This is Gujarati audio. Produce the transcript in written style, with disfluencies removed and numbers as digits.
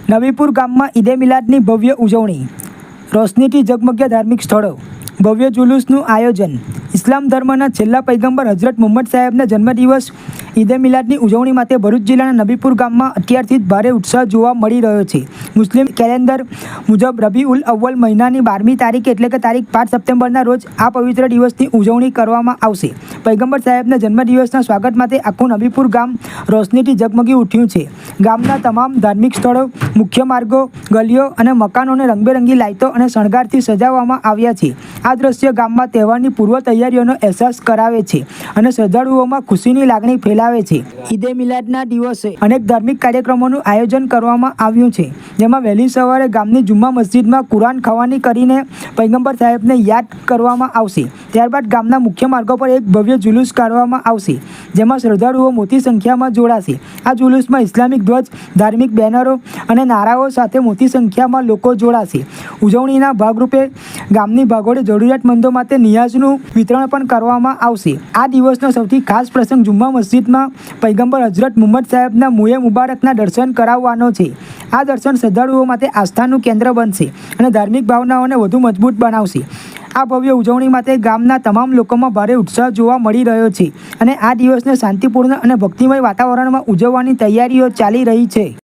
નબીપુર ગામમાં ઈદે મિલાદની ભવ્ય ઉજવણી, રોશનીથી ઝગમગ્યા ધાર્મિક સ્થળો, ભવ્ય જુલુસનું આયોજન. ઇસ્લામ ધર્મના છેલ્લા પૈગંબર હજરત મુહમ્મદ સાહેબના જન્મદિવસ ઈદે મિલાદની ઉજવણી માટે ભરૂચ જિલ્લાના નબીપુર ગામમાં અત્યારથી જ ભારે ઉત્સાહ જોવા મળી રહ્યો છે. મુસ્લિમ કેલેન્ડર મુજબ રબીઉલ અવ્વલ મહિનાની 12મી તારીખે એટલે કે તારીખ 5 સપ્ટેમ્બરના રોજ આ પવિત્ર દિવસની ઉજવણી કરવામાં આવશે. પૈગંબર સાહેબના જન્મદિવસના સ્વાગત માટે આખું નબીપુર ગામ રોશનીથી ઝગમગી ઉઠ્યું છે. ગામના તમામ ધાર્મિક સ્થળો, મુખ્ય માર્ગો, ગલીઓ અને મકાનોને રંગબેરંગી લાઇટો અને શણગારથી સજાવવામાં આવ્યા છે. આ દ્રશ્ય ગામમાં તહેવારની પૂર્વ તૈયારીઓનો અહેસાસ કરાવે છે અને શ્રદ્ધાળુઓમાં ખુશીની લાગણી ફેલાવે છે. ઈદે મિલાદના દિવસે અનેક ધાર્મિક કાર્યક્રમોનું આયોજન કરવામાં આવ્યું છે, જેમાં વહેલી સવારે ગામની જુમ્મા મસ્જિદમાં કુરાન ખવાની કરીને પૈગંબર સાહેબને યાદ કરવામાં આવશે. ત્યારબાદ ગામના મુખ્ય માર્ગો પર એક ભવ્ય જુલુસ કાઢવામાં આવશે, જેમાં શ્રદ્ધાળુઓ મોટી સંખ્યામાં જોડાશે. આ જુલુસમાં ઇસ્લામિક ધ્વજ, ધાર્મિક બેનરો અને નારાઓ સાથે મોટી સંખ્યામાં લોકો જોડાશે. ઉજવણીના ભાગરૂપે ગામની ભાગોળે જરૂરિયાતમંદો માટે નિયાઝનું વિતરણ પણ કરવામાં આવશે. આ દિવસનો સૌથી ખાસ પ્રસંગ જુમ્મા મસ્જિદમાં પૈગંબર હજરત મુહમ્મદ સાહેબના મુએ મુબારકના દર્શન કરાવવાનો છે. આ દર્શન શ્રદ્ધાળુઓ માટે આસ્થાનું કેન્દ્ર બનશે અને ધાર્મિક ભાવનાઓને વધુ મજબૂત બનાવશે. આ ભવ્ય ઉજવણી માટે ગામના તમામ લોકોમાં ભારે ઉત્સાહ જોવા મળી રહ્યો છે અને આ દિવસને શાંતિપૂર્ણ અને ભક્તિમય વાતાવરણમાં ઉજવવાની તૈયારીઓ ચાલી રહી છે.